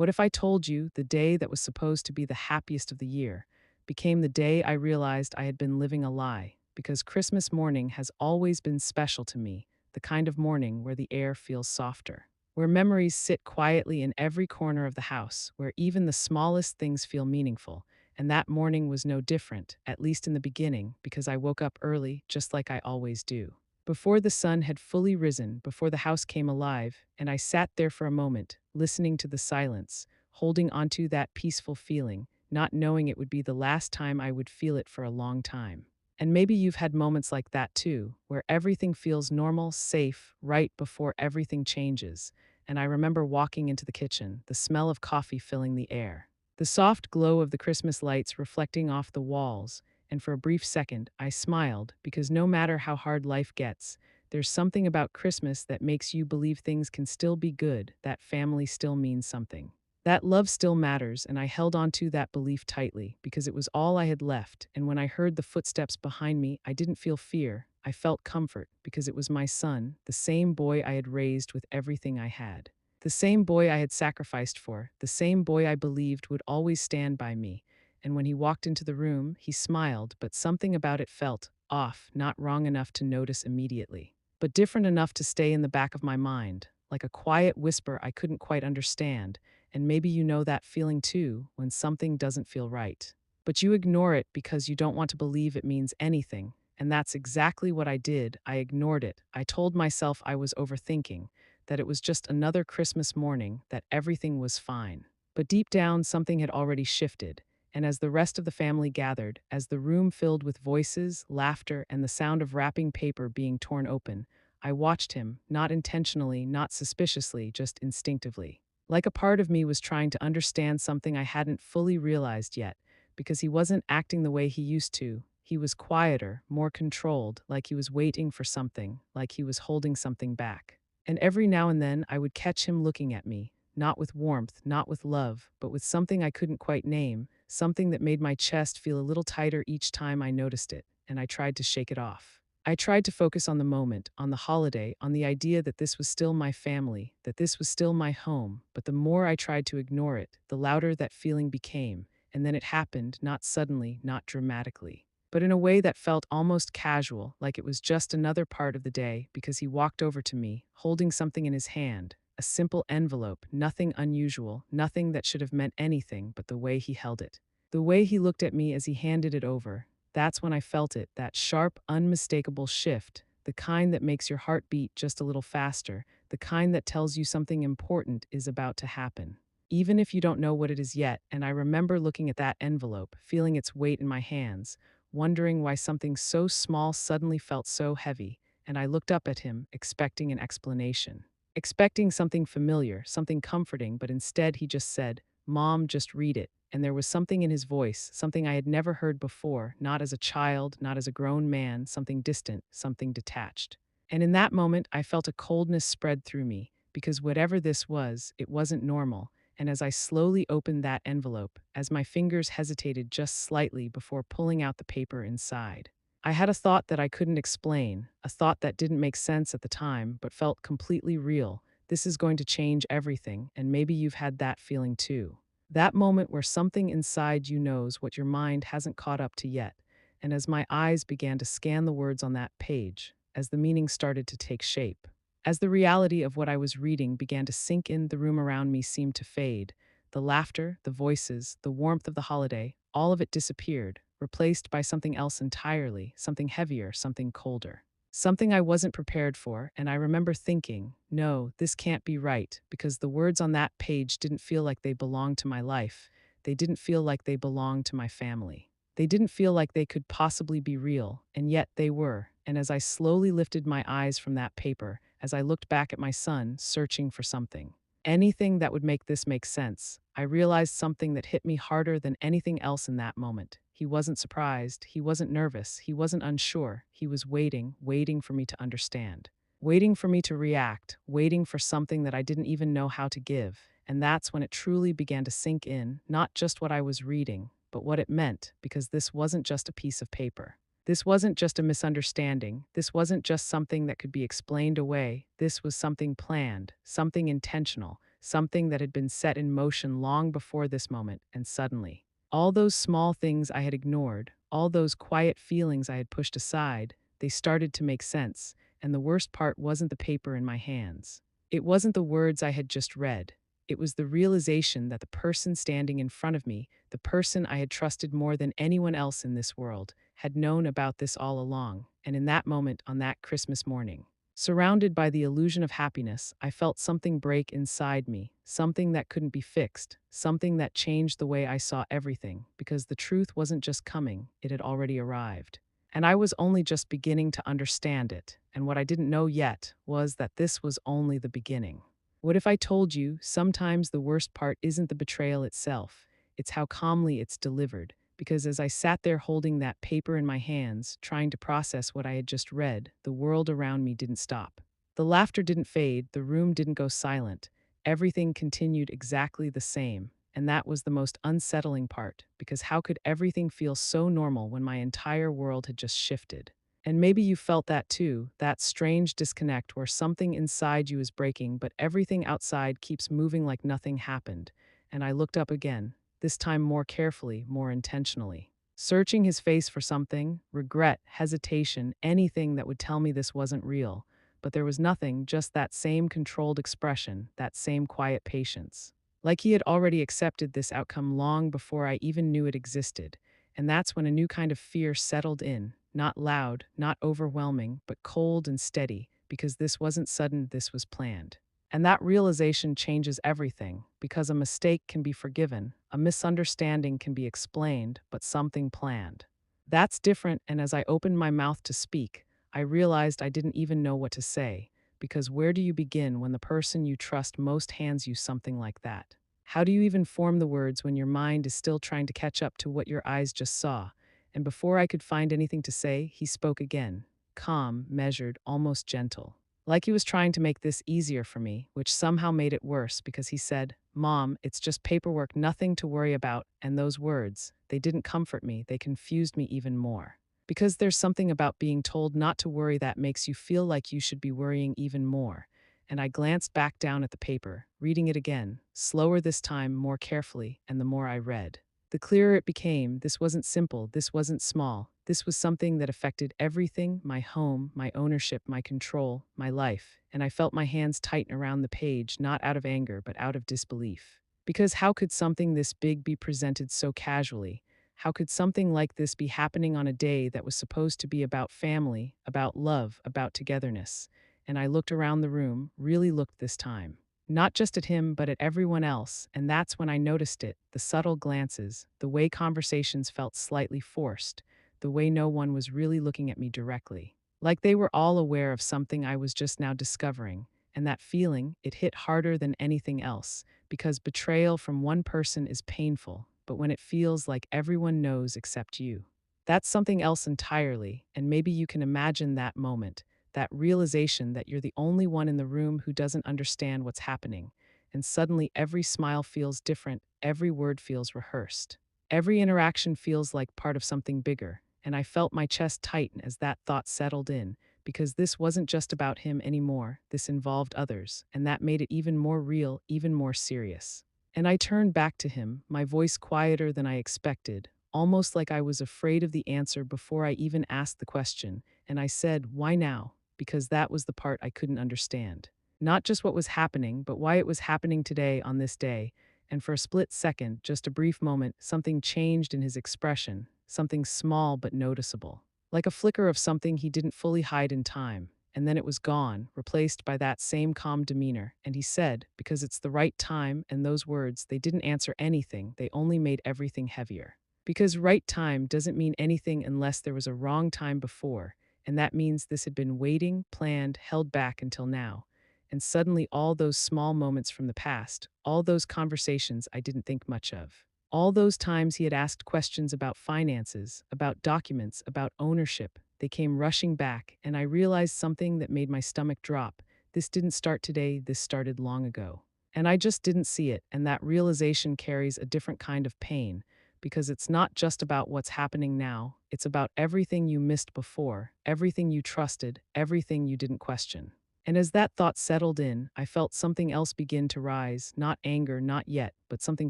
What if I told you the day that was supposed to be the happiest of the year became the day I realized I had been living a lie? Because Christmas morning has always been special to me, the kind of morning where the air feels softer, where memories sit quietly in every corner of the house, where even the smallest things feel meaningful. And that morning was no different, at least in the beginning, because I woke up early, just like I always do. Before the sun had fully risen, before the house came alive, and I sat there for a moment, listening to the silence, holding onto that peaceful feeling, not knowing it would be the last time I would feel it for a long time. And maybe you've had moments like that too, where everything feels normal, safe, right before everything changes. And I remember walking into the kitchen, the smell of coffee filling the air, the soft glow of the Christmas lights reflecting off the walls, and for a brief second, I smiled because no matter how hard life gets, there's something about Christmas that makes you believe things can still be good, that family still means something. That love still matters, and I held on to that belief tightly because it was all I had left. And when I heard the footsteps behind me, I didn't feel fear. I felt comfort because it was my son, the same boy I had raised with everything I had. The same boy I had sacrificed for, the same boy I believed would always stand by me. And when he walked into the room, he smiled, but something about it felt off, not wrong enough to notice immediately, but different enough to stay in the back of my mind, like a quiet whisper I couldn't quite understand. And maybe you know that feeling too, when something doesn't feel right. But you ignore it because you don't want to believe it means anything. And that's exactly what I did. I ignored it. I told myself I was overthinking, that it was just another Christmas morning, that everything was fine. But deep down, something had already shifted. And as the rest of the family gathered, as the room filled with voices, laughter, and the sound of wrapping paper being torn open, I watched him, not intentionally, not suspiciously, just instinctively. Like a part of me was trying to understand something I hadn't fully realized yet, because he wasn't acting the way he used to. He was quieter, more controlled, like he was waiting for something, like he was holding something back. And every now and then I would catch him looking at me, not with warmth, not with love, but with something I couldn't quite name, something that made my chest feel a little tighter each time I noticed it, and I tried to shake it off. I tried to focus on the moment, on the holiday, on the idea that this was still my family, that this was still my home, but the more I tried to ignore it, the louder that feeling became, and then it happened, not suddenly, not dramatically, but in a way that felt almost casual, like it was just another part of the day, because he walked over to me, holding something in his hand, a simple envelope, nothing unusual, nothing that should have meant anything, but the way he held it. The way he looked at me as he handed it over, that's when I felt it, that sharp, unmistakable shift, the kind that makes your heart beat just a little faster, the kind that tells you something important is about to happen, even if you don't know what it is yet. And I remember looking at that envelope, feeling its weight in my hands, wondering why something so small suddenly felt so heavy, and I looked up at him, expecting an explanation. Expecting something familiar, something comforting, but instead he just said, "Mom, just read it." And there was something in his voice, something I had never heard before, not as a child, not as a grown man, something distant, something detached. And in that moment, I felt a coldness spread through me, because whatever this was, it wasn't normal. And as I slowly opened that envelope, as my fingers hesitated just slightly before pulling out the paper inside, I had a thought that I couldn't explain, a thought that didn't make sense at the time, but felt completely real. This is going to change everything, and maybe you've had that feeling too. That moment where something inside you knows what your mind hasn't caught up to yet. And as my eyes began to scan the words on that page, as the meaning started to take shape, as the reality of what I was reading began to sink in, the room around me seemed to fade. The laughter, the voices, the warmth of the holiday, all of it disappeared, replaced by something else entirely, something heavier, something colder. Something I wasn't prepared for, and I remember thinking, no, this can't be right, because the words on that page didn't feel like they belonged to my life. They didn't feel like they belonged to my family. They didn't feel like they could possibly be real, and yet they were. And as I slowly lifted my eyes from that paper, as I looked back at my son, searching for something, anything that would make this make sense, I realized something that hit me harder than anything else in that moment. He wasn't surprised, he wasn't nervous, he wasn't unsure. He was waiting, waiting for me to understand, waiting for me to react, waiting for something that I didn't even know how to give. And that's when it truly began to sink in, not just what I was reading, but what it meant, because this wasn't just a piece of paper. This wasn't just a misunderstanding. This wasn't just something that could be explained away. This was something planned, something intentional, something that had been set in motion long before this moment, and suddenly, all those small things I had ignored, all those quiet feelings I had pushed aside, they started to make sense, and the worst part wasn't the paper in my hands. It wasn't the words I had just read. It was the realization that the person standing in front of me, the person I had trusted more than anyone else in this world, had known about this all along, and in that moment on that Christmas morning, surrounded by the illusion of happiness, I felt something break inside me, something that couldn't be fixed, something that changed the way I saw everything, because the truth wasn't just coming, it had already arrived. And I was only just beginning to understand it, and what I didn't know yet was that this was only the beginning. What if I told you sometimes the worst part isn't the betrayal itself, it's how calmly it's delivered? Because as I sat there holding that paper in my hands, trying to process what I had just read, the world around me didn't stop. The laughter didn't fade, the room didn't go silent. Everything continued exactly the same. And that was the most unsettling part, because how could everything feel so normal when my entire world had just shifted? And maybe you felt that too, that strange disconnect where something inside you is breaking, but everything outside keeps moving like nothing happened. And I looked up again, this time more carefully, more intentionally. Searching his face for something, regret, hesitation, anything that would tell me this wasn't real. But there was nothing, just that same controlled expression, that same quiet patience. Like he had already accepted this outcome long before I even knew it existed. And that's when a new kind of fear settled in, not loud, not overwhelming, but cold and steady, because this wasn't sudden, this was planned. And that realization changes everything, because a mistake can be forgiven, a misunderstanding can be explained, but something planned. That's different, and as I opened my mouth to speak, I realized I didn't even know what to say, because where do you begin when the person you trust most hands you something like that? How do you even form the words when your mind is still trying to catch up to what your eyes just saw? And before I could find anything to say, he spoke again, calm, measured, almost gentle. Like he was trying to make this easier for me, which somehow made it worse because he said, "Mom, it's just paperwork, nothing to worry about." And those words, they didn't comfort me, they confused me even more. Because there's something about being told not to worry that makes you feel like you should be worrying even more. And I glanced back down at the paper, reading it again, slower this time, more carefully, and the more I read, the clearer it became. This wasn't simple, this wasn't small. This was something that affected everything: my home, my ownership, my control, my life. And I felt my hands tighten around the page, not out of anger, but out of disbelief. Because how could something this big be presented so casually? How could something like this be happening on a day that was supposed to be about family, about love, about togetherness? And I looked around the room, really looked this time. Not just at him, but at everyone else, and that's when I noticed it, the subtle glances, the way conversations felt slightly forced, the way no one was really looking at me directly. Like they were all aware of something I was just now discovering, and that feeling, it hit harder than anything else, because betrayal from one person is painful, but when it feels like everyone knows except you, that's something else entirely, and maybe you can imagine that moment, that realization that you're the only one in the room who doesn't understand what's happening. And suddenly every smile feels different, every word feels rehearsed. Every interaction feels like part of something bigger, and I felt my chest tighten as that thought settled in, because this wasn't just about him anymore, this involved others, and that made it even more real, even more serious. And I turned back to him, my voice quieter than I expected, almost like I was afraid of the answer before I even asked the question, and I said, "Why now?" Because that was the part I couldn't understand. Not just what was happening, but why it was happening today on this day. And for a split second, just a brief moment, something changed in his expression, something small but noticeable. Like a flicker of something he didn't fully hide in time. And then it was gone, replaced by that same calm demeanor. And he said, because it's the right time, and those words, they didn't answer anything, they only made everything heavier. Because right time doesn't mean anything unless there was a wrong time before, and that means this had been waiting, planned, held back until now. And suddenly all those small moments from the past, all those conversations I didn't think much of, all those times he had asked questions about finances, about documents, about ownership, they came rushing back, and I realized something that made my stomach drop. This didn't start today, this started long ago. And I just didn't see it, and that realization carries a different kind of pain, because it's not just about what's happening now, it's about everything you missed before, everything you trusted, everything you didn't question. And as that thought settled in, I felt something else begin to rise, not anger, not yet, but something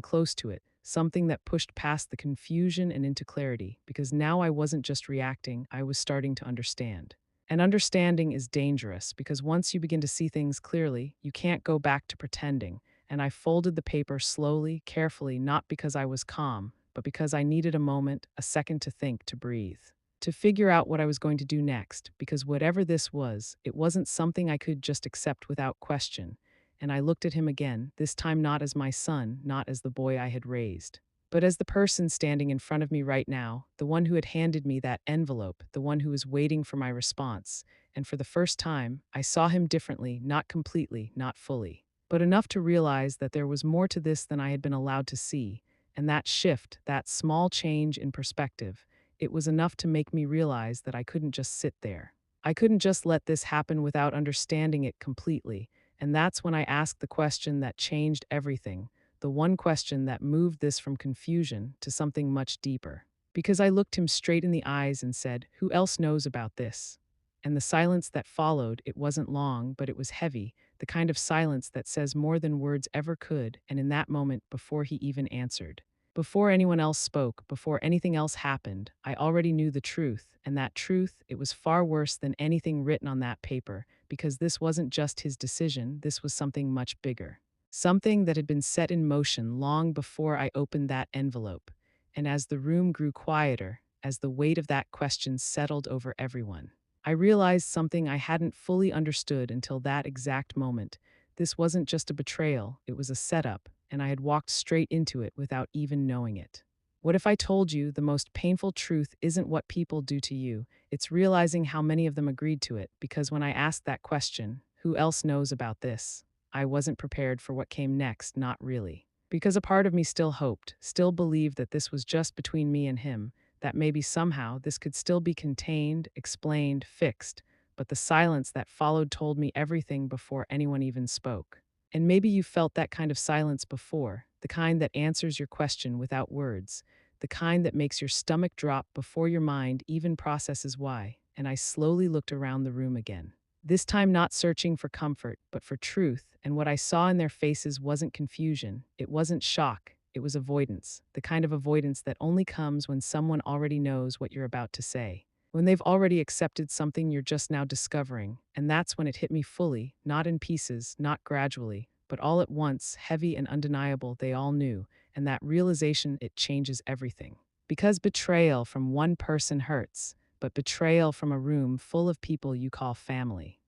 close to it, something that pushed past the confusion and into clarity, because now I wasn't just reacting, I was starting to understand. And understanding is dangerous because once you begin to see things clearly, you can't go back to pretending. And I folded the paper slowly, carefully, not because I was calm, but because I needed a moment, a second to think, to breathe, to figure out what I was going to do next, because whatever this was, it wasn't something I could just accept without question. And I looked at him again, this time not as my son, not as the boy I had raised, but as the person standing in front of me right now, the one who had handed me that envelope, the one who was waiting for my response. And for the first time, I saw him differently, not completely, not fully, but enough to realize that there was more to this than I had been allowed to see. And that shift, that small change in perspective, it was enough to make me realize that I couldn't just sit there. I couldn't just let this happen without understanding it completely. And that's when I asked the question that changed everything, the one question that moved this from confusion to something much deeper. Because I looked him straight in the eyes and said, "Who else knows about this?" And the silence that followed, it wasn't long, but it was heavy, the kind of silence that says more than words ever could. And in that moment, before he even answered, before anyone else spoke, before anything else happened, I already knew the truth, and that truth, it was far worse than anything written on that paper, because this wasn't just his decision, this was something much bigger. Something that had been set in motion long before I opened that envelope. And as the room grew quieter, as the weight of that question settled over everyone, I realized something I hadn't fully understood until that exact moment. This wasn't just a betrayal, it was a setup, and I had walked straight into it without even knowing it. What if I told you the most painful truth isn't what people do to you, it's realizing how many of them agreed to it? Because when I asked that question, "Who else knows about this?" I wasn't prepared for what came next, not really. Because a part of me still hoped, still believed that this was just between me and him, that maybe somehow this could still be contained, explained, fixed. But the silence that followed told me everything before anyone even spoke. And maybe you felt that kind of silence before, the kind that answers your question without words, the kind that makes your stomach drop before your mind even processes why. And I slowly looked around the room again. This time not searching for comfort, but for truth, and what I saw in their faces wasn't confusion, it wasn't shock, it was avoidance, the kind of avoidance that only comes when someone already knows what you're about to say, when they've already accepted something you're just now discovering. And that's when it hit me fully, not in pieces, not gradually, but all at once, heavy and undeniable. They all knew, and that realization, it changes everything. Because betrayal from one person hurts, but betrayal from a room full of people you call family,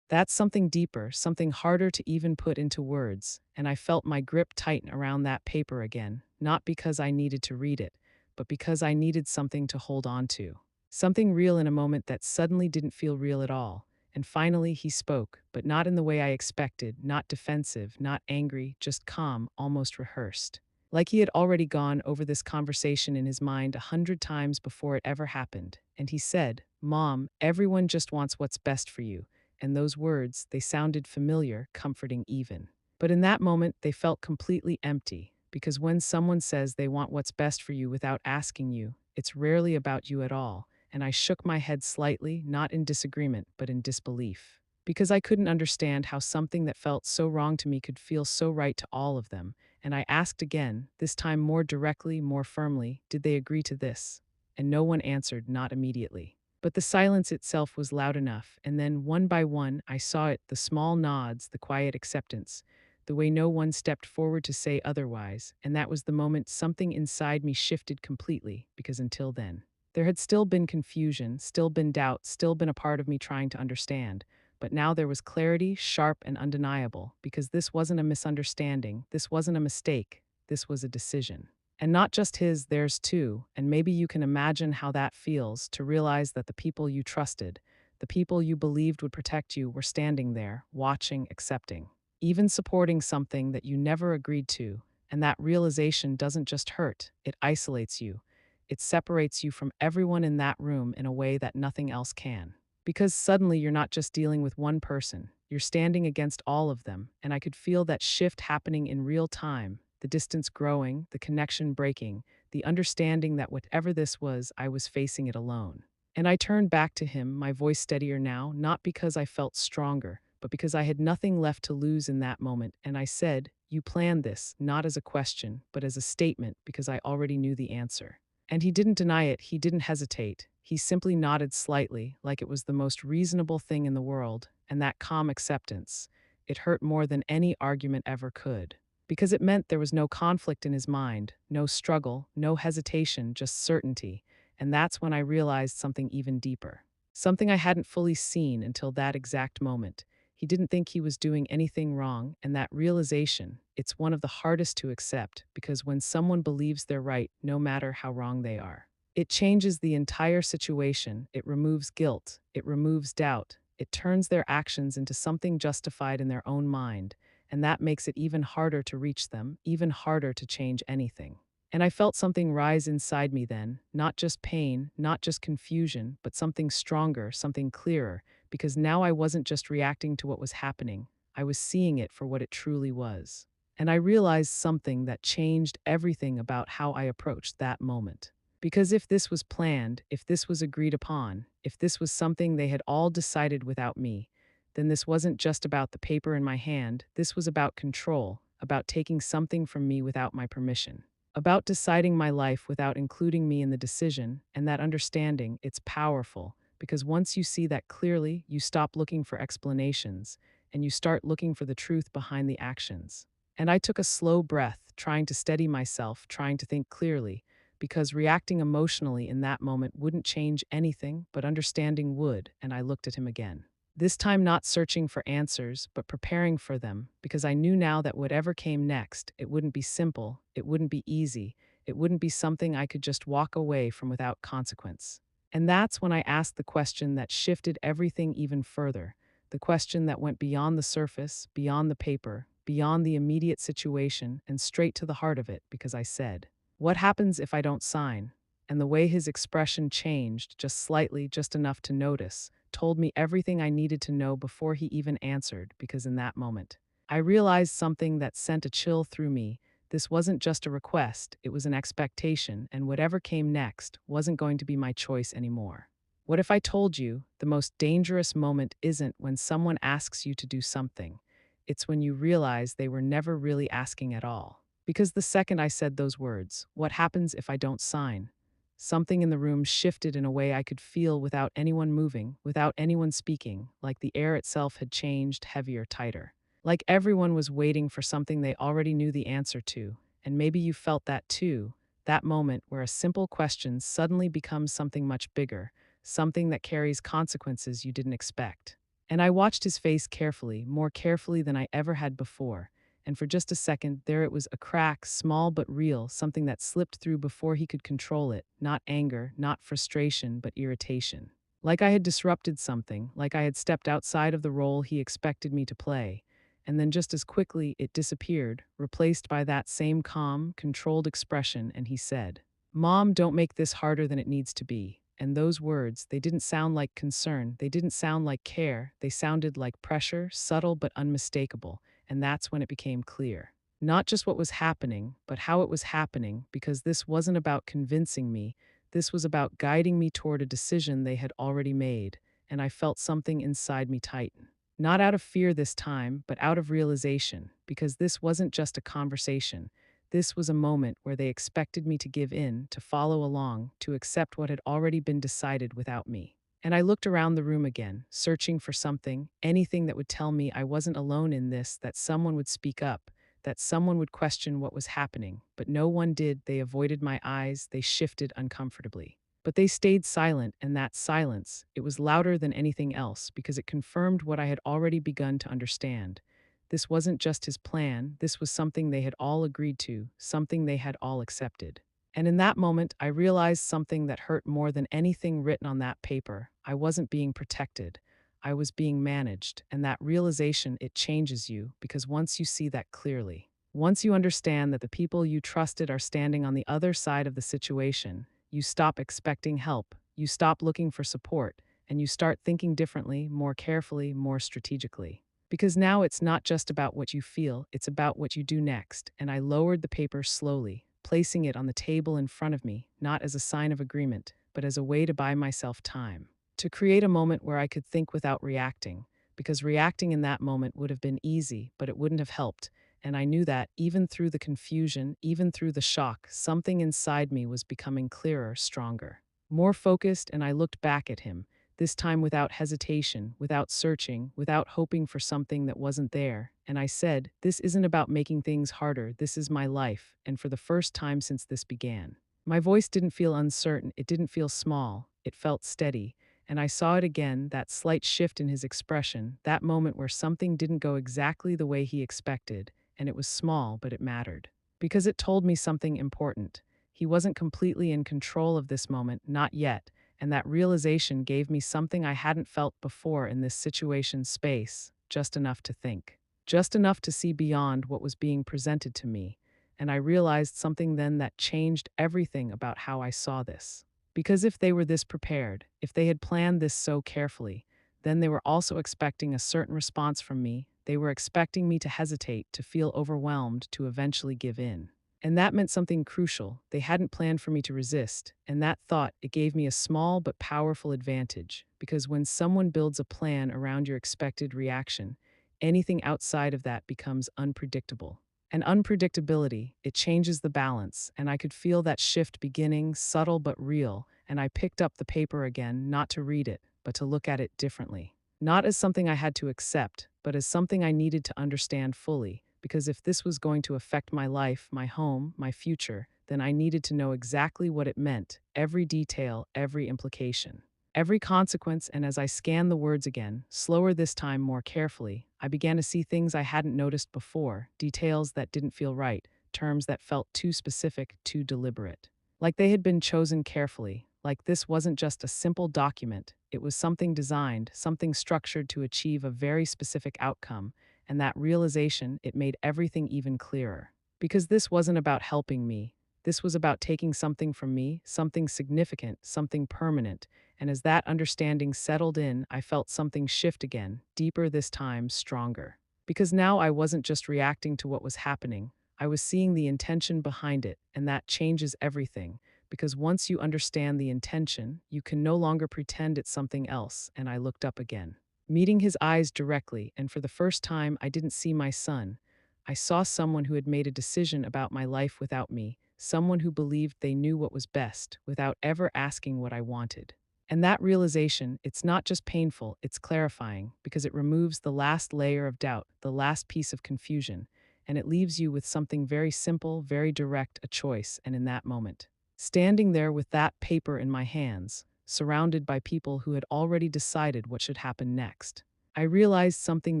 that's something deeper, something harder to even put into words. And I felt my grip tighten around that paper again, not because I needed to read it, but because I needed something to hold on to. Something real in a moment that suddenly didn't feel real at all. And finally he spoke, but not in the way I expected, not defensive, not angry, just calm, almost rehearsed. Like he had already gone over this conversation in his mind 100 times before it ever happened. And he said, "Mom, everyone just wants what's best for you." And those words, they sounded familiar, comforting even. But in that moment, they felt completely empty, because when someone says they want what's best for you without asking you, it's rarely about you at all. And I shook my head slightly, not in disagreement, but in disbelief. Because I couldn't understand how something that felt so wrong to me could feel so right to all of them. And I asked again, this time more directly, more firmly, did they agree to this? And no one answered, not immediately. But the silence itself was loud enough, and then one by one I saw it, the small nods, the quiet acceptance, the way no one stepped forward to say otherwise. And that was the moment something inside me shifted completely, because until then, there had still been confusion, still been doubt, still been a part of me trying to understand. But now there was clarity, sharp and undeniable, because this wasn't a misunderstanding, this wasn't a mistake, this was a decision. And not just his, theirs too. And maybe you can imagine how that feels, to realize that the people you trusted, the people you believed would protect you, were standing there, watching, accepting, even supporting something that you never agreed to. And that realization doesn't just hurt, it isolates you. It separates you from everyone in that room in a way that nothing else can. Because suddenly you're not just dealing with one person, you're standing against all of them. And I could feel that shift happening in real time, the distance growing, the connection breaking, the understanding that whatever this was, I was facing it alone. And I turned back to him, my voice steadier now, not because I felt stronger, but because I had nothing left to lose in that moment, and I said, "You planned this, not as a question, but as a statement, because I already knew the answer." And he didn't deny it, he didn't hesitate. He simply nodded slightly, like it was the most reasonable thing in the world, and that calm acceptance, it hurt more than any argument ever could. Because it meant there was no conflict in his mind, no struggle, no hesitation, just certainty. And that's when I realized something even deeper. Something I hadn't fully seen until that exact moment. He didn't think he was doing anything wrong, and that realization, it's one of the hardest to accept because when someone believes they're right, no matter how wrong they are, it changes the entire situation. It removes guilt, it removes doubt, it turns their actions into something justified in their own mind, and that makes it even harder to reach them, even harder to change anything. And I felt something rise inside me then, not just pain, not just confusion, but something stronger, something clearer, because now I wasn't just reacting to what was happening, I was seeing it for what it truly was. And I realized something that changed everything about how I approached that moment. Because if this was planned, if this was agreed upon, if this was something they had all decided without me, then this wasn't just about the paper in my hand, this was about control, about taking something from me without my permission, about deciding my life without including me in the decision, and that understanding, it's powerful, because once you see that clearly, you stop looking for explanations, and you start looking for the truth behind the actions. And I took a slow breath, trying to steady myself, trying to think clearly, because reacting emotionally in that moment wouldn't change anything, but understanding would, and I looked at him again. This time not searching for answers, but preparing for them, because I knew now that whatever came next, it wouldn't be simple, it wouldn't be easy, it wouldn't be something I could just walk away from without consequence. And that's when I asked the question that shifted everything even further, the question that went beyond the surface, beyond the paper, beyond the immediate situation, and straight to the heart of it, because I said, "What happens if I don't sign?" And the way his expression changed, just slightly, just enough to notice, told me everything I needed to know before he even answered, because in that moment, I realized something that sent a chill through me. This wasn't just a request, it was an expectation, and whatever came next wasn't going to be my choice anymore. What if I told you the most dangerous moment isn't when someone asks you to do something? It's when you realize they were never really asking at all. Because the second I said those words, "What happens if I don't sign?" something in the room shifted in a way I could feel without anyone moving, without anyone speaking, like the air itself had changed, heavier, tighter. Like everyone was waiting for something they already knew the answer to, and maybe you felt that too, that moment where a simple question suddenly becomes something much bigger, something that carries consequences you didn't expect. And I watched his face carefully, more carefully than I ever had before, and for just a second, there it was, a crack, small but real, something that slipped through before he could control it, not anger, not frustration, but irritation. Like I had disrupted something, like I had stepped outside of the role he expected me to play, and then just as quickly it disappeared, replaced by that same calm, controlled expression, and he said, "Mom, don't make this harder than it needs to be." And those words, they didn't sound like concern, they didn't sound like care, they sounded like pressure, subtle but unmistakable. And that's when it became clear. Not just what was happening, but how it was happening, because this wasn't about convincing me, this was about guiding me toward a decision they had already made, and I felt something inside me tighten. Not out of fear this time, but out of realization, because this wasn't just a conversation. This was a moment where they expected me to give in, to follow along, to accept what had already been decided without me. And I looked around the room again, searching for something, anything that would tell me I wasn't alone in this, that someone would speak up, that someone would question what was happening. But no one did. They avoided my eyes, they shifted uncomfortably. But they stayed silent, and that silence, it was louder than anything else because it confirmed what I had already begun to understand. This wasn't just his plan, this was something they had all agreed to, something they had all accepted. And in that moment, I realized something that hurt more than anything written on that paper. I wasn't being protected. I was being managed. And that realization, it changes you, because once you see that clearly, once you understand that the people you trusted are standing on the other side of the situation, you stop expecting help, you stop looking for support, and you start thinking differently, more carefully, more strategically. Because now it's not just about what you feel, it's about what you do next. And I lowered the paper slowly, placing it on the table in front of me, not as a sign of agreement, but as a way to buy myself time, to create a moment where I could think without reacting. because reacting in that moment would have been easy, but it wouldn't have helped. And I knew that, even through the confusion, even through the shock, something inside me was becoming clearer, stronger, more focused, and I looked back at him, this time without hesitation, without searching, without hoping for something that wasn't there. And I said, "This isn't about making things harder, this is my life, and for the first time since this began." My voice didn't feel uncertain, it didn't feel small, it felt steady. And I saw it again, that slight shift in his expression, that moment where something didn't go exactly the way he expected, and it was small, but it mattered. Because it told me something important. He wasn't completely in control of this moment, not yet, and that realization gave me something I hadn't felt before in this situation space, just enough to think. Just enough to see beyond what was being presented to me. And I realized something then that changed everything about how I saw this. Because if they were this prepared, if they had planned this so carefully, then they were also expecting a certain response from me. They were expecting me to hesitate, to feel overwhelmed, to eventually give in. And that meant something crucial. They hadn't planned for me to resist. And that thought, it gave me a small but powerful advantage. Because when someone builds a plan around your expected reaction, anything outside of that becomes unpredictable. And unpredictability, it changes the balance, and I could feel that shift beginning, subtle but real, and I picked up the paper again, not to read it, but to look at it differently. Not as something I had to accept, but as something I needed to understand fully, because if this was going to affect my life, my home, my future, then I needed to know exactly what it meant, every detail, every implication. Every consequence, and as I scanned the words again, slower this time, more carefully, I began to see things I hadn't noticed before, details that didn't feel right, terms that felt too specific, too deliberate. Like they had been chosen carefully, like this wasn't just a simple document, it was something designed, something structured to achieve a very specific outcome, and that realization, it made everything even clearer. Because this wasn't about helping me, this was about taking something from me, something significant, something permanent, and as that understanding settled in, I felt something shift again, deeper this time, stronger. Because now I wasn't just reacting to what was happening, I was seeing the intention behind it, and that changes everything. Because once you understand the intention, you can no longer pretend it's something else, and I looked up again. Meeting his eyes directly, and for the first time, I didn't see my son. I saw someone who had made a decision about my life without me, someone who believed they knew what was best, without ever asking what I wanted. And that realization, it's not just painful, it's clarifying, because it removes the last layer of doubt, the last piece of confusion, and it leaves you with something very simple, very direct, a choice. And in that moment, standing there with that paper in my hands, surrounded by people who had already decided what should happen next, I realized something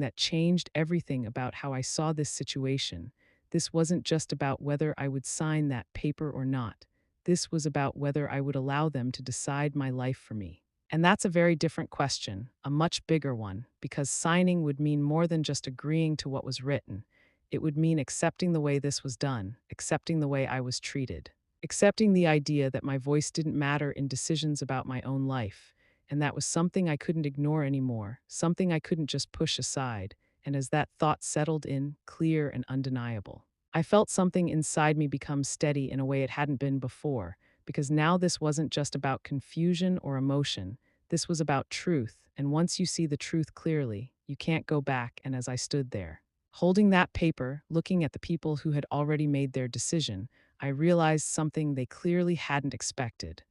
that changed everything about how I saw this situation. This wasn't just about whether I would sign that paper or not. This was about whether I would allow them to decide my life for me. And that's a very different question, a much bigger one, because signing would mean more than just agreeing to what was written. It would mean accepting the way this was done, accepting the way I was treated, accepting the idea that my voice didn't matter in decisions about my own life. And that was something I couldn't ignore anymore, something I couldn't just push aside. And as that thought settled in, clear and undeniable, I felt something inside me become steady in a way it hadn't been before, because now this wasn't just about confusion or emotion. This was about truth, and once you see the truth clearly, you can't go back. And as I stood there, holding that paper, looking at the people who had already made their decision, I realized something they clearly hadn't expected.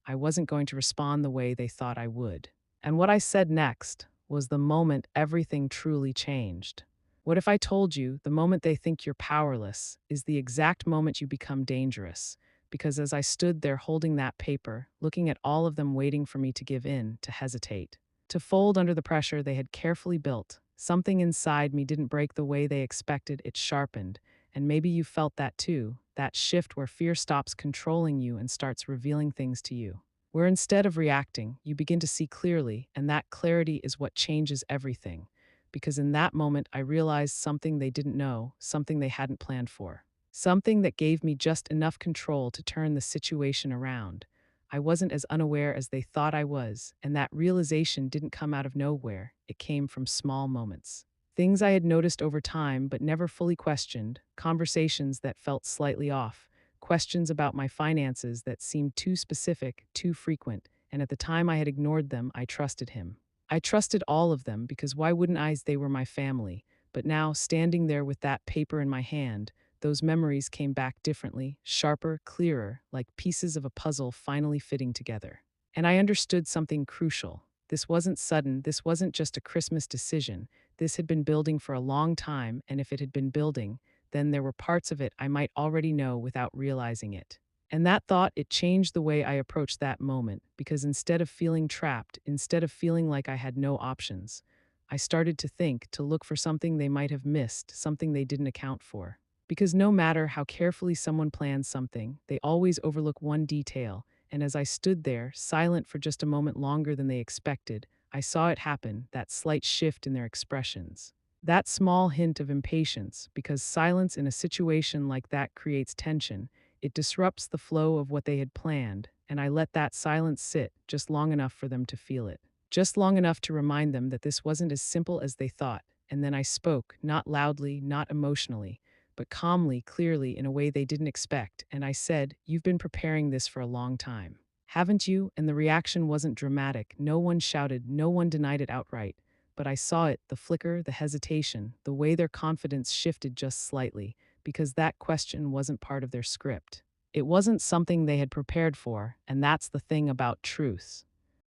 I wasn't going to respond the way they thought I would. And what I said next was the moment everything truly changed. What if I told you the moment they think you're powerless is the exact moment you become dangerous? Because as I stood there holding that paper, looking at all of them waiting for me to give in, to hesitate, to fold under the pressure they had carefully built, something inside me didn't break the way they expected, it sharpened. And maybe you felt that too, that shift where fear stops controlling you and starts revealing things to you. Where instead of reacting, you begin to see clearly, and that clarity is what changes everything. Because in that moment, I realized something they didn't know, something they hadn't planned for, something that gave me just enough control to turn the situation around. I wasn't as unaware as they thought I was, and that realization didn't come out of nowhere, it came from small moments. Things I had noticed over time but never fully questioned, conversations that felt slightly off, questions about my finances that seemed too specific, too frequent, and at the time I had ignored them, I trusted him. I trusted all of them because why wouldn't I? They were my family. But now, standing there with that paper in my hand, those memories came back differently, sharper, clearer, like pieces of a puzzle finally fitting together. And I understood something crucial. This wasn't sudden, this wasn't just a Christmas decision. This had been building for a long time, and if it had been building, then there were parts of it I might already know without realizing it. And that thought, it changed the way I approached that moment, because instead of feeling trapped, instead of feeling like I had no options, I started to think, to look for something they might have missed, something they didn't account for. Because no matter how carefully someone plans something, they always overlook one detail, and as I stood there, silent for just a moment longer than they expected, I saw it happen, that slight shift in their expressions. That small hint of impatience, because silence in a situation like that creates tension, it disrupts the flow of what they had planned, and I let that silence sit just long enough for them to feel it. Just long enough to remind them that this wasn't as simple as they thought, and then I spoke, not loudly, not emotionally, but calmly, clearly, in a way they didn't expect, and I said, "You've been preparing this for a long time. Haven't you?" And the reaction wasn't dramatic. No one shouted, no one denied it outright. But I saw it, the flicker, the hesitation, the way their confidence shifted just slightly, because that question wasn't part of their script. It wasn't something they had prepared for, and that's the thing about truth.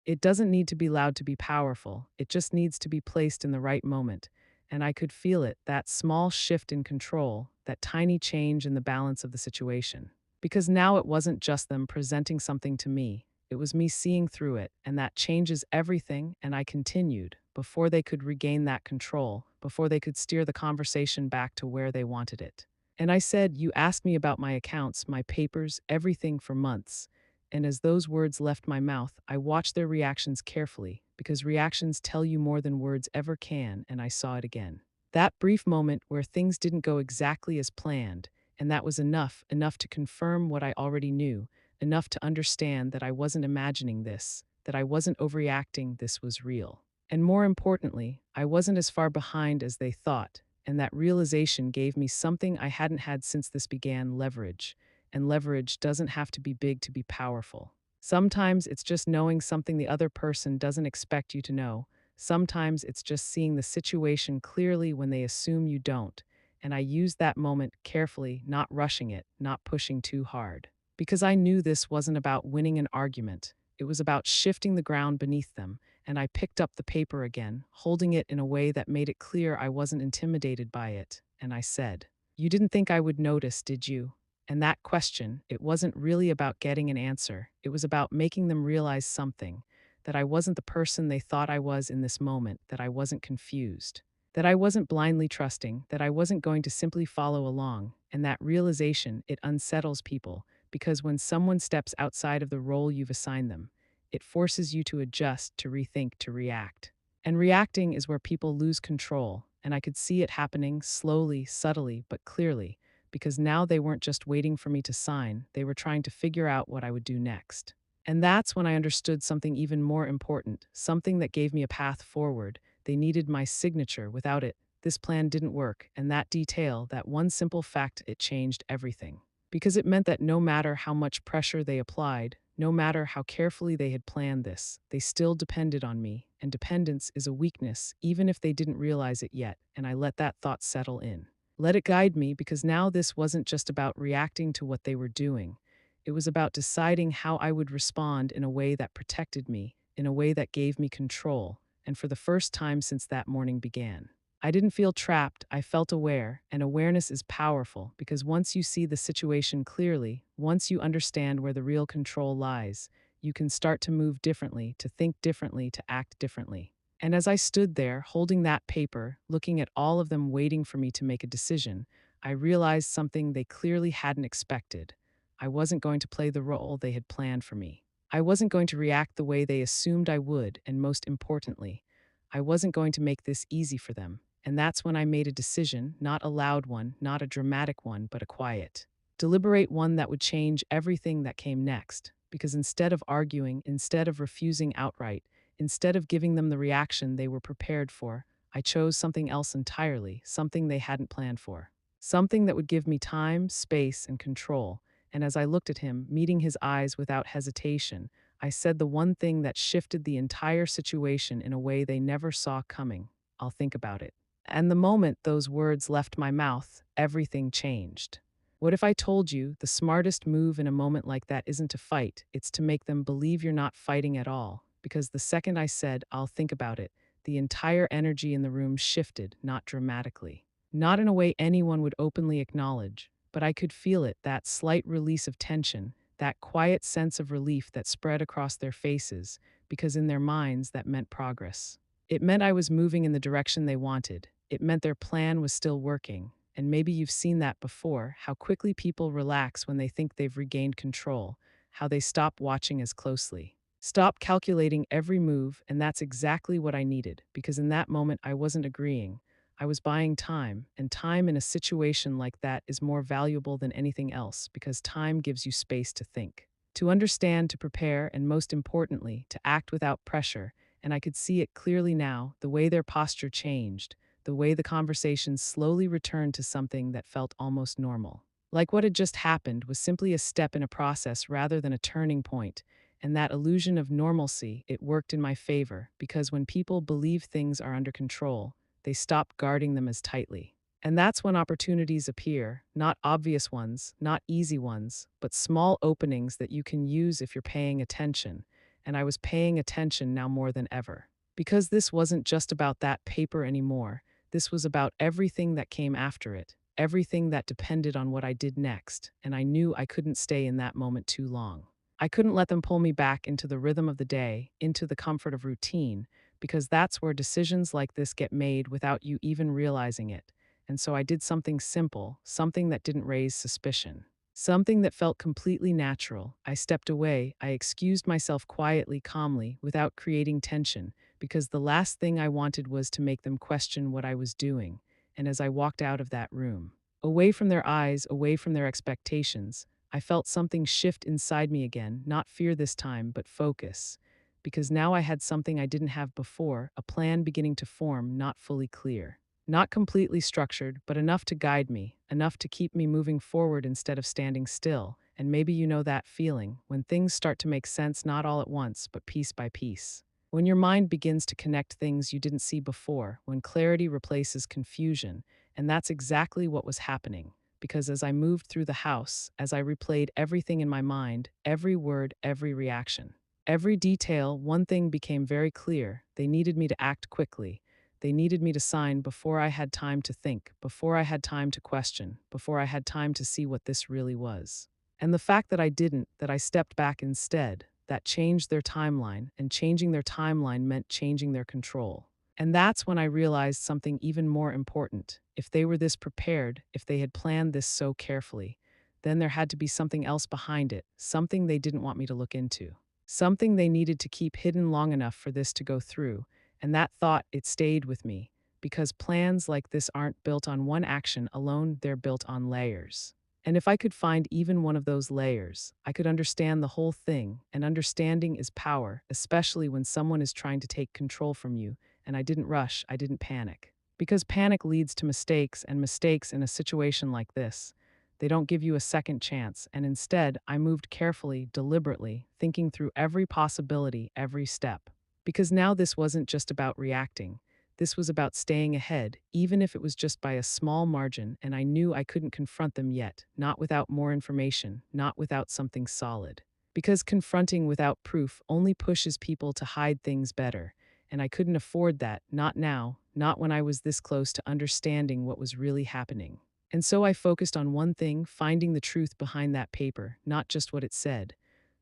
It doesn't need to be loud to be powerful, it just needs to be placed in the right moment. And I could feel it, that small shift in control, that tiny change in the balance of the situation. Because now it wasn't just them presenting something to me, it was me seeing through it, and that changes everything, and I continued, before they could regain that control, before they could steer the conversation back to where they wanted it. And I said, "You asked me about my accounts, my papers, everything for months." And as those words left my mouth, I watched their reactions carefully, because reactions tell you more than words ever can, and I saw it again. That brief moment where things didn't go exactly as planned, and that was enough, enough to confirm what I already knew, enough to understand that I wasn't imagining this, that I wasn't overreacting, this was real. And more importantly, I wasn't as far behind as they thought, and that realization gave me something I hadn't had since this began: leverage. And leverage doesn't have to be big to be powerful. Sometimes it's just knowing something the other person doesn't expect you to know. Sometimes it's just seeing the situation clearly when they assume you don't. And I used that moment carefully, not rushing it, not pushing too hard. Because I knew this wasn't about winning an argument. It was about shifting the ground beneath them, and I picked up the paper again, holding it in a way that made it clear I wasn't intimidated by it, and I said, "You didn't think I would notice, did you?" And that question, it wasn't really about getting an answer. It was about making them realize something, that I wasn't the person they thought I was in this moment, that I wasn't confused, that I wasn't blindly trusting, that I wasn't going to simply follow along. And that realization, it unsettles people, because when someone steps outside of the role you've assigned them, it forces you to adjust, to rethink, to react. And reacting is where people lose control, and I could see it happening slowly, subtly, but clearly, because now they weren't just waiting for me to sign, they were trying to figure out what I would do next. And that's when I understood something even more important, something that gave me a path forward. They needed my signature. Without it, this plan didn't work, and that detail, that one simple fact, it changed everything. Because it meant that no matter how much pressure they applied, no matter how carefully they had planned this, they still depended on me, and dependence is a weakness, even if they didn't realize it yet, and I let that thought settle in. Let it guide me, because now this wasn't just about reacting to what they were doing. It was about deciding how I would respond in a way that protected me, in a way that gave me control, and for the first time since that morning began, I didn't feel trapped, I felt aware, and awareness is powerful because once you see the situation clearly, once you understand where the real control lies, you can start to move differently, to think differently, to act differently. And as I stood there, holding that paper, looking at all of them waiting for me to make a decision, I realized something they clearly hadn't expected. I wasn't going to play the role they had planned for me. I wasn't going to react the way they assumed I would, and most importantly, I wasn't going to make this easy for them. And that's when I made a decision, not a loud one, not a dramatic one, but a quiet, deliberate one that would change everything that came next. Because instead of arguing, instead of refusing outright, instead of giving them the reaction they were prepared for, I chose something else entirely, something they hadn't planned for. Something that would give me time, space, and control. And as I looked at him, meeting his eyes without hesitation, I said the one thing that shifted the entire situation in a way they never saw coming. I'll think about it. And the moment those words left my mouth, everything changed. What if I told you the smartest move in a moment like that isn't to fight, it's to make them believe you're not fighting at all? Because the second I said, I'll think about it, the entire energy in the room shifted, not dramatically. Not in a way anyone would openly acknowledge, but I could feel it, that slight release of tension, that quiet sense of relief that spread across their faces, because in their minds that meant progress. It meant I was moving in the direction they wanted. It meant their plan was still working. And maybe you've seen that before, how quickly people relax when they think they've regained control, how they stop watching as closely. Stop calculating every move, and that's exactly what I needed, because in that moment I wasn't agreeing. I was buying time, and time in a situation like that is more valuable than anything else because time gives you space to think, to understand, to prepare, and most importantly, to act without pressure. And I could see it clearly now, the way their posture changed, the way the conversation slowly returned to something that felt almost normal. Like what had just happened was simply a step in a process rather than a turning point. And that illusion of normalcy, it worked in my favor because when people believe things are under control, they stop guarding them as tightly. And that's when opportunities appear, not obvious ones, not easy ones, but small openings that you can use if you're paying attention. And I was paying attention now more than ever. Because this wasn't just about that paper anymore, this was about everything that came after it, everything that depended on what I did next, and I knew I couldn't stay in that moment too long. I couldn't let them pull me back into the rhythm of the day, into the comfort of routine, because that's where decisions like this get made without you even realizing it. And so I did something simple, something that didn't raise suspicion. Something that felt completely natural. I stepped away, I excused myself quietly, calmly, without creating tension, because the last thing I wanted was to make them question what I was doing. And as I walked out of that room, away from their eyes, away from their expectations, I felt something shift inside me again, not fear this time, but focus. Because now I had something I didn't have before, a plan beginning to form, not fully clear. Not completely structured, but enough to guide me, enough to keep me moving forward instead of standing still. And maybe you know that feeling, when things start to make sense not all at once, but piece by piece. When your mind begins to connect things you didn't see before, when clarity replaces confusion, and that's exactly what was happening. Because as I moved through the house, as I replayed everything in my mind, every word, every reaction, every detail, one thing became very clear. They needed me to act quickly. They needed me to sign before I had time to think, before I had time to question, before I had time to see what this really was. And the fact that I didn't, that I stepped back instead, that changed their timeline, and changing their timeline meant changing their control. And that's when I realized something even more important. If they were this prepared, if they had planned this so carefully, then there had to be something else behind it, something they didn't want me to look into, something they needed to keep hidden long enough for this to go through. And that thought, it stayed with me, because plans like this aren't built on one action alone, they're built on layers. And if I could find even one of those layers, I could understand the whole thing, and understanding is power, especially when someone is trying to take control from you. And I didn't rush, I didn't panic. Because panic leads to mistakes, and mistakes in a situation like this, they don't give you a second chance, and instead, I moved carefully, deliberately, thinking through every possibility, every step. Because now this wasn't just about reacting. This was about staying ahead, even if it was just by a small margin, and I knew I couldn't confront them yet, not without more information, not without something solid. Because confronting without proof only pushes people to hide things better, and I couldn't afford that, not now, not when I was this close to understanding what was really happening. And so I focused on one thing, finding the truth behind that paper, not just what it said,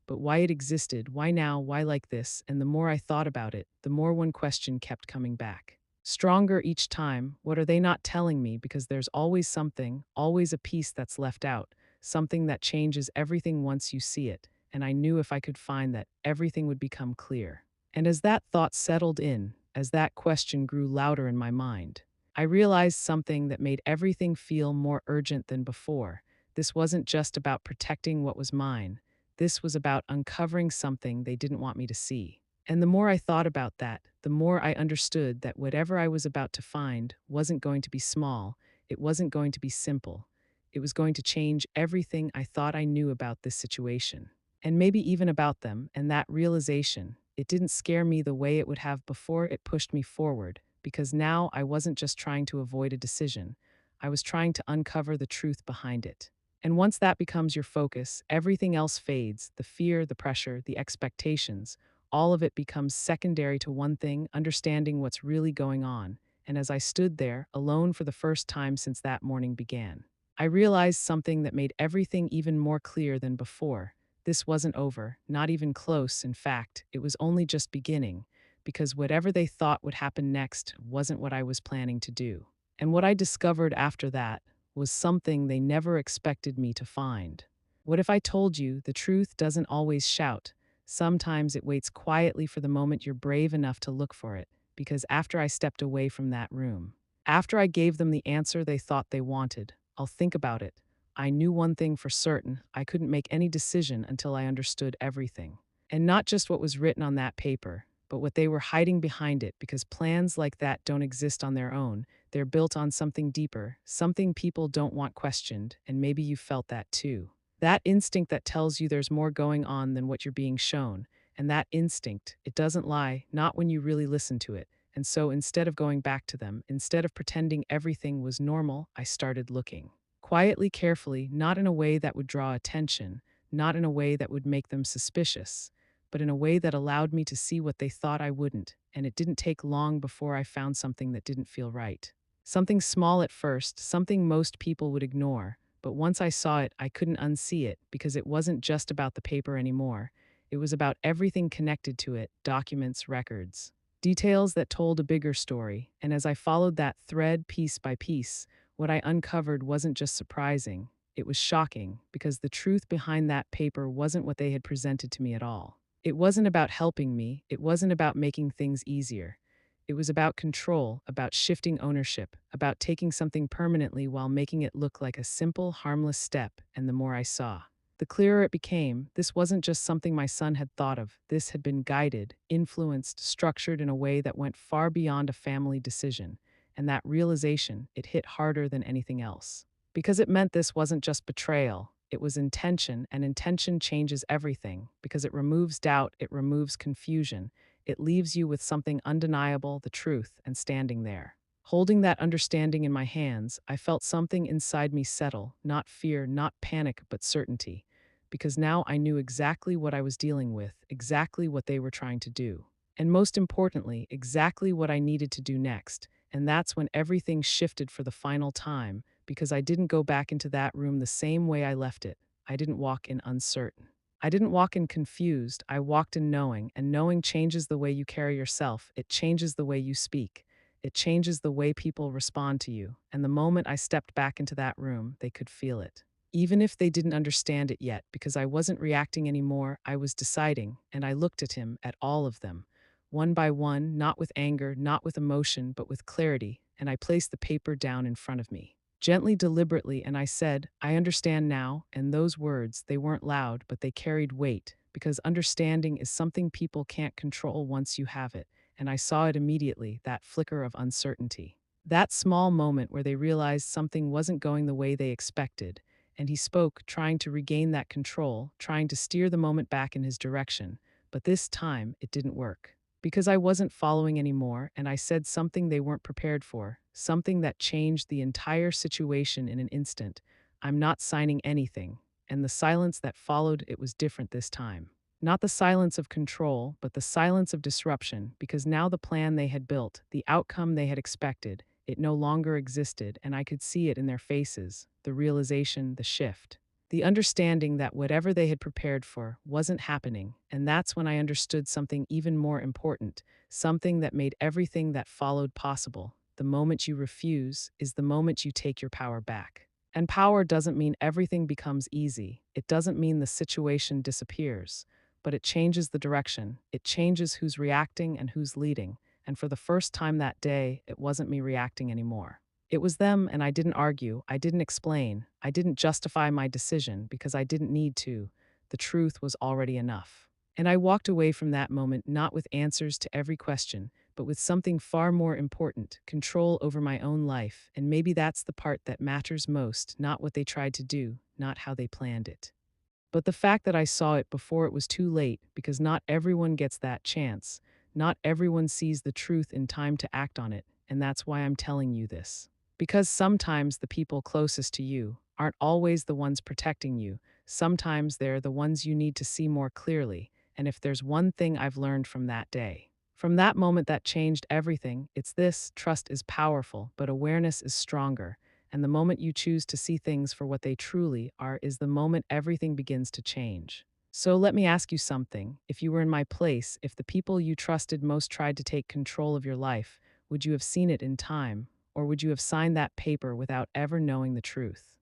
but why it existed, why now, why like this, and the more I thought about it, the more one question kept coming back. Stronger each time, what are they not telling me? Because there's always something, always a piece that's left out, something that changes everything once you see it, and I knew if I could find that, everything would become clear. And as that thought settled in, as that question grew louder in my mind, I realized something that made everything feel more urgent than before. This wasn't just about protecting what was mine. This was about uncovering something they didn't want me to see. And the more I thought about that, the more I understood that whatever I was about to find wasn't going to be small, it wasn't going to be simple. It was going to change everything I thought I knew about this situation. and maybe even about them, and that realization, it didn't scare me the way it would have before. It pushed me forward, because now I wasn't just trying to avoid a decision, I was trying to uncover the truth behind it. And once that becomes your focus, everything else fades: the fear, the pressure, the expectations. All of it becomes secondary to one thing: understanding what's really going on. And as I stood there, alone for the first time since that morning began, I realized something that made everything even more clear than before. This wasn't over, not even close. In fact, it was only just beginning, because whatever they thought would happen next wasn't what I was planning to do. And what I discovered after that was something they never expected me to find. What if I told you the truth doesn't always shout? Sometimes it waits quietly for the moment you're brave enough to look for it. Because after I stepped away from that room, after I gave them the answer they thought they wanted, I'll think about it, I knew one thing for certain: I couldn't make any decision until I understood everything. And not just what was written on that paper, but what they were hiding behind it, because plans like that don't exist on their own. They're built on something deeper, something people don't want questioned, and maybe you felt that too. That instinct that tells you there's more going on than what you're being shown. And that instinct, it doesn't lie, not when you really listen to it. And so instead of going back to them, instead of pretending everything was normal, I started looking. Quietly, carefully, not in a way that would draw attention, not in a way that would make them suspicious, but in a way that allowed me to see what they thought I wouldn't. And it didn't take long before I found something that didn't feel right. Something small at first, something most people would ignore. But once I saw it, I couldn't unsee it, because it wasn't just about the paper anymore. It was about everything connected to it: documents, records, details that told a bigger story. And as I followed that thread piece by piece, what I uncovered wasn't just surprising, it was shocking, because the truth behind that paper wasn't what they had presented to me at all. It wasn't about helping me, it wasn't about making things easier. It was about control, about shifting ownership, about taking something permanently while making it look like a simple, harmless step. And the more I saw, the clearer it became. This wasn't just something my son had thought of. This had been guided, influenced, structured in a way that went far beyond a family decision. And that realization, it hit harder than anything else. Because it meant this wasn't just betrayal, it was intention, and intention changes everything, because it removes doubt, it removes confusion, it leaves you with something undeniable: the truth. And standing there, holding that understanding in my hands, I felt something inside me settle: not fear, not panic, but certainty. Because now I knew exactly what I was dealing with, exactly what they were trying to do. And most importantly, exactly what I needed to do next. And that's when everything shifted for the final time, because I didn't go back into that room the same way I left it. I didn't walk in uncertain. I didn't walk in confused. I walked in knowing, and knowing changes the way you carry yourself. It changes the way you speak. It changes the way people respond to you. And the moment I stepped back into that room, they could feel it. Even if they didn't understand it yet, because I wasn't reacting anymore, I was deciding. And I looked at him, at all of them, one by one, not with anger, not with emotion, but with clarity. And I placed the paper down in front of me, gently, deliberately, and I said, "I understand now." And those words, they weren't loud, but they carried weight, because understanding is something people can't control once you have it. And I saw it immediately: that flicker of uncertainty. That small moment where they realized something wasn't going the way they expected. And he spoke, trying to regain that control, trying to steer the moment back in his direction. But this time, it didn't work. Because I wasn't following anymore, and I said something they weren't prepared for, something that changed the entire situation in an instant: "I'm not signing anything." And the silence that followed, it was different this time. Not the silence of control, but the silence of disruption, because now the plan they had built, the outcome they had expected, it no longer existed, and I could see it in their faces: the realization, the shift. The understanding that whatever they had prepared for wasn't happening. And that's when I understood something even more important, something that made everything that followed possible. The moment you refuse is the moment you take your power back. And power doesn't mean everything becomes easy. It doesn't mean the situation disappears. But it changes the direction. It changes who's reacting and who's leading. And for the first time that day, it wasn't me reacting anymore. It was them, and I didn't argue, I didn't explain, I didn't justify my decision, because I didn't need to. The truth was already enough. And I walked away from that moment not with answers to every question, but with something far more important: control over my own life. And maybe that's the part that matters most: not what they tried to do, not how they planned it, But the fact that I saw it before it was too late, because not everyone gets that chance, not everyone sees the truth in time to act on it, and that's why I'm telling you this. Because sometimes the people closest to you aren't always the ones protecting you. Sometimes they're the ones you need to see more clearly. And if there's one thing I've learned from that day, from that moment that changed everything, it's this: trust is powerful, but awareness is stronger. And the moment you choose to see things for what they truly are is the moment everything begins to change. So let me ask you something. If you were in my place, if the people you trusted most tried to take control of your life, would you have seen it in time? Or would you have signed that paper without ever knowing the truth?